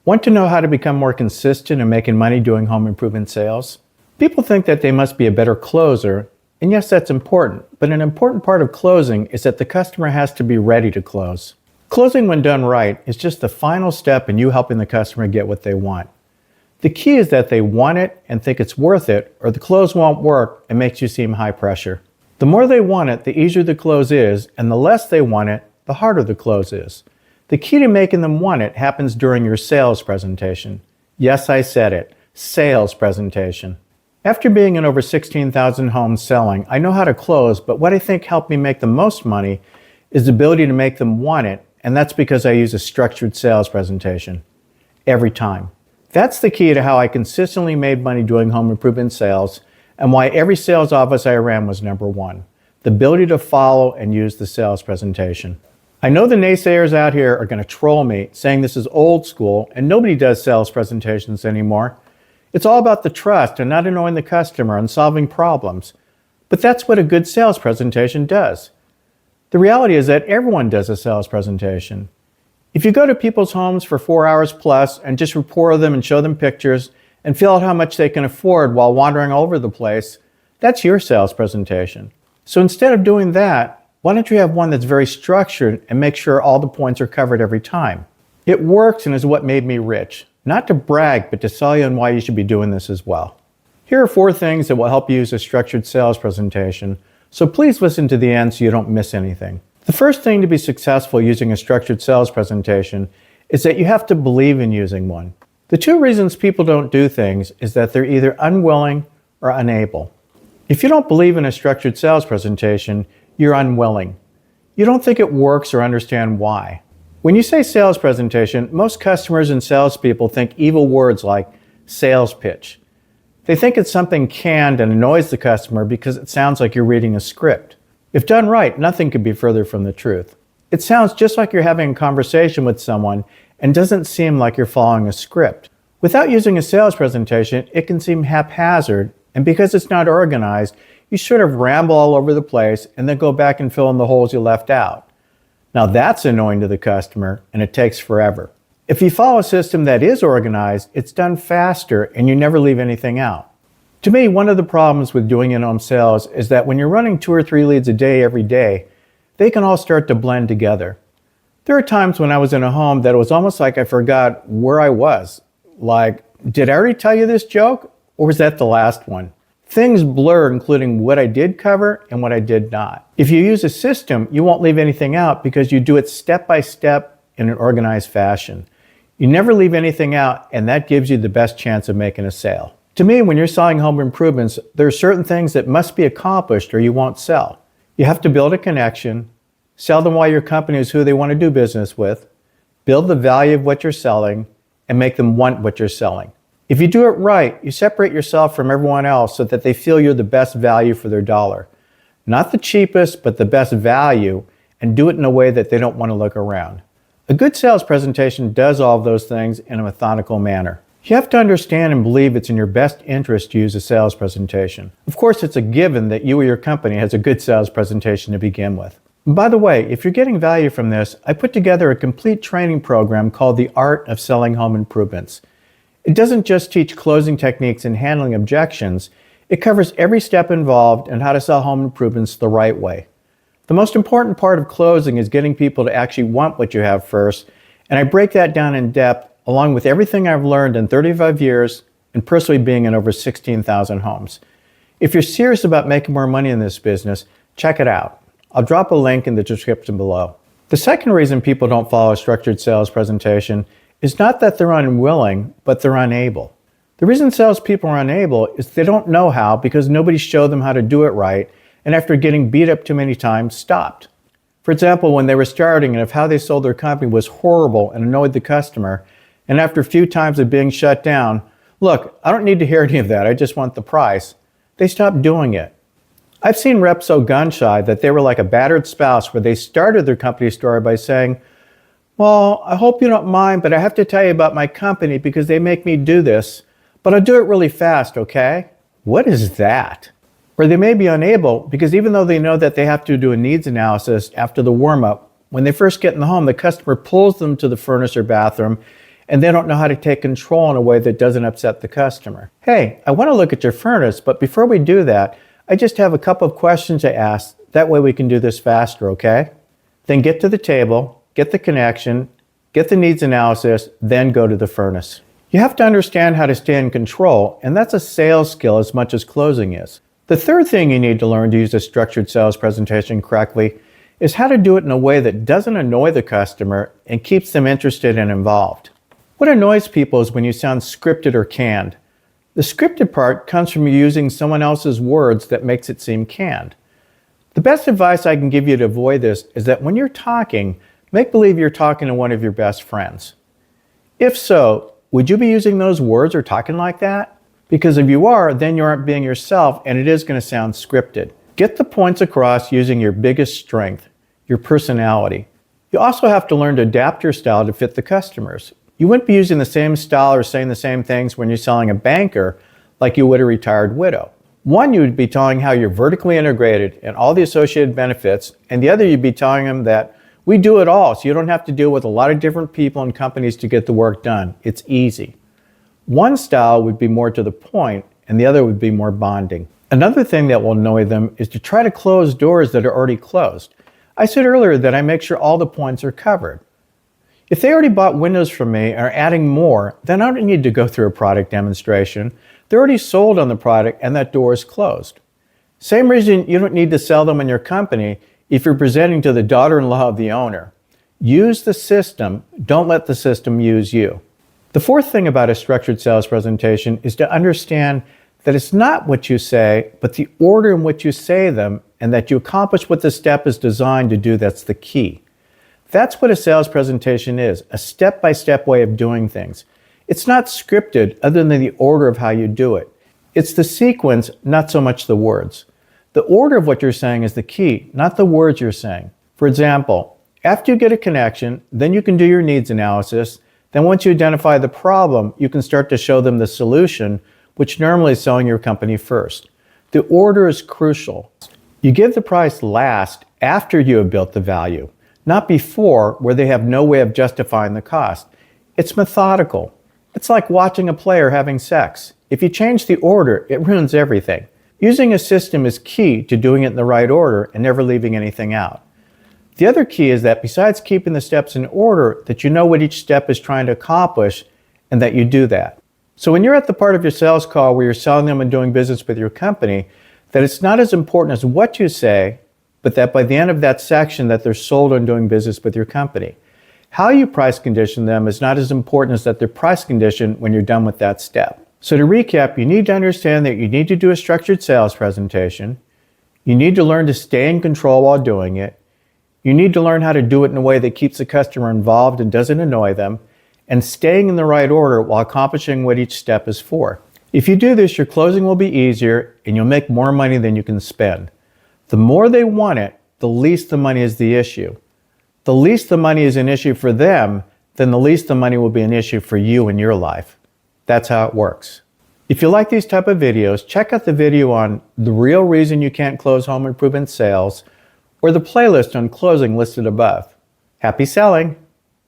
Want to know how to become more consistent in making money doing home improvement sales? People think that they must be a better closer, and yes, that's important, but an important part of closing is that the customer has to be ready to close. Closing when done right is just the final step in you helping the customer get what they want. The key is that they want it and think it's worth it, or the close won't work and makes you seem high pressure. The more they want it, the easier the close is, and the less they want it, the harder the close is. The key to making them want it happens during your sales presentation. Yes, I said it, sales presentation. After being in over 16,000 homes selling, I know how to close, but what I think helped me make the most money is the ability to make them want it, and that's because I use a structured sales presentation. Every time. That's the key to how I consistently made money doing home improvement sales, and why every sales office I ran was number one. The ability to follow and use the sales presentation. I know the naysayers out here are going to troll me, saying this is old school and nobody does sales presentations anymore. It's all about the trust and not annoying the customer and solving problems. But that's what a good sales presentation does. The reality is that everyone does a sales presentation. If you go to people's homes for 4 hours plus and just rapport them and show them pictures and feel out how much they can afford while wandering all over the place, that's your sales presentation. So instead of doing that, why don't you have one that's very structured and make sure all the points are covered every time? It works and is what made me rich. Not to brag, but to sell you on why you should be doing this as well. Here are 4 things that will help you use a structured sales presentation, so please listen to the end so you don't miss anything. The first thing to be successful using a structured sales presentation is that you have to believe in using one. The 2 reasons people don't do things is that they're either unwilling or unable. If you don't believe in a structured sales presentation, you're unwilling. You don't think it works or understand why. When you say sales presentation, most customers and salespeople think evil words like sales pitch. They think it's something canned and annoys the customer because it sounds like you're reading a script. If done right, nothing could be further from the truth. It sounds just like you're having a conversation with someone and doesn't seem like you're following a script. Without using a sales presentation, it can seem haphazard, and because it's not organized, you sort of ramble all over the place and then go back and fill in the holes you left out. Now that's annoying to the customer, and it takes forever. If you follow a system that is organized, it's done faster and you never leave anything out. To me, one of the problems with doing in-home sales is that when you're running 2 or 3 leads a day every day, they can all start to blend together. There are times when I was in a home that it was almost like I forgot where I was. Like, did I already tell you this joke? Or was that the last one? Things blur, including what I did cover and what I did not. If you use a system, you won't leave anything out because you do it step by step in an organized fashion. You never leave anything out, and that gives you the best chance of making a sale. To me, when you're selling home improvements, there are certain things that must be accomplished or you won't sell. You have to build a connection, sell them why your company is who they want to do business with, build the value of what you're selling, and make them want what you're selling. If you do it right, you separate yourself from everyone else so that they feel you're the best value for their dollar. Not the cheapest, but the best value, and do it in a way that they don't want to look around. A good sales presentation does all of those things in a methodical manner. You have to understand and believe it's in your best interest to use a sales presentation. Of course, it's a given that you or your company has a good sales presentation to begin with. And by the way, if you're getting value from this, I put together a complete training program called The Art of Selling Home Improvements. It doesn't just teach closing techniques and handling objections, it covers every step involved and how to sell home improvements the right way. The most important part of closing is getting people to actually want what you have first, and I break that down in depth along with everything I've learned in 35 years and personally being in over 16,000 homes. If you're serious about making more money in this business, check it out. I'll drop a link in the description below. The second reason people don't follow a structured sales presentation is not that they're unwilling, but they're unable. The reason salespeople are unable is they don't know how because nobody showed them how to do it right, and after getting beat up too many times, stopped. For example, when they were starting and if how they sold their company was horrible and annoyed the customer, and after a few times of being shut down, look, I don't need to hear any of that, I just want the price, they stopped doing it. I've seen reps so gun-shy that they were like a battered spouse where they started their company story by saying, well, I hope you don't mind, but I have to tell you about my company because they make me do this, but I'll do it really fast, okay? What is that? Or they may be unable because even though they know that they have to do a needs analysis after the warm-up, when they first get in the home, the customer pulls them to the furnace or bathroom and they don't know how to take control in a way that doesn't upset the customer. Hey, I want to look at your furnace, but before we do that, I just have a couple of questions to ask. That way we can do this faster, okay? Then get to the table, get the connection, get the needs analysis, then go to the furnace. You have to understand how to stay in control, and that's a sales skill as much as closing is. The third thing you need to learn to use a structured sales presentation correctly is how to do it in a way that doesn't annoy the customer and keeps them interested and involved. What annoys people is when you sound scripted or canned. The scripted part comes from you using someone else's words that makes it seem canned. The best advice I can give you to avoid this is that when you're talking, make believe you're talking to one of your best friends. If so, would you be using those words or talking like that? Because if you are, then you aren't being yourself and it is going to sound scripted. Get the points across using your biggest strength, your personality. You also have to learn to adapt your style to fit the customers. You wouldn't be using the same style or saying the same things when you're selling a banker like you would a retired widow. One, you would be telling how you're vertically integrated and all the associated benefits, and the other, you'd be telling them that we do it all, so you don't have to deal with a lot of different people and companies to get the work done. It's easy. One style would be more to the point, and the other would be more bonding. Another thing that will annoy them is to try to close doors that are already closed. I said earlier that I make sure all the points are covered. If they already bought windows from me and are adding more, then I don't need to go through a product demonstration. They're already sold on the product and that door is closed. Same reason you don't need to sell them in your company if you're presenting to the daughter-in-law of the owner. Use the system, don't let the system use you. The fourth thing about a structured sales presentation is to understand that it's not what you say, but the order in which you say them, and that you accomplish what the step is designed to do. That's the key. That's what a sales presentation is, a step-by-step way of doing things. It's not scripted other than the order of how you do it. It's the sequence, not so much the words. The order of what you're saying is the key, not the words you're saying. For example, after you get a connection, then you can do your needs analysis. Then once you identify the problem, you can start to show them the solution, which normally is selling your company first. The order is crucial. You give the price last after you have built the value, not before, where they have no way of justifying the cost. It's methodical. It's like watching a player having sex. If you change the order, it ruins everything. Using a system is key to doing it in the right order and never leaving anything out. The other key is that besides keeping the steps in order, that you know what each step is trying to accomplish and that you do that. So when you're at the part of your sales call where you're selling them and doing business with your company, that it's not as important as what you say, but that by the end of that section that they're sold on doing business with your company. How you price condition them is not as important as that they're price conditioned when you're done with that step. So to recap, you need to understand that you need to do a structured sales presentation. You need to learn to stay in control while doing it. You need to learn how to do it in a way that keeps the customer involved and doesn't annoy them, and staying in the right order while accomplishing what each step is for. If you do this, your closing will be easier and you'll make more money than you can spend. The more they want it, the least the money is the issue. The least the money is an issue for them, then the least the money will be an issue for you in your life. That's how it works. If you like these type of videos, check out the video on the real reason you can't close home improvement sales or the playlist on closing listed above. Happy selling!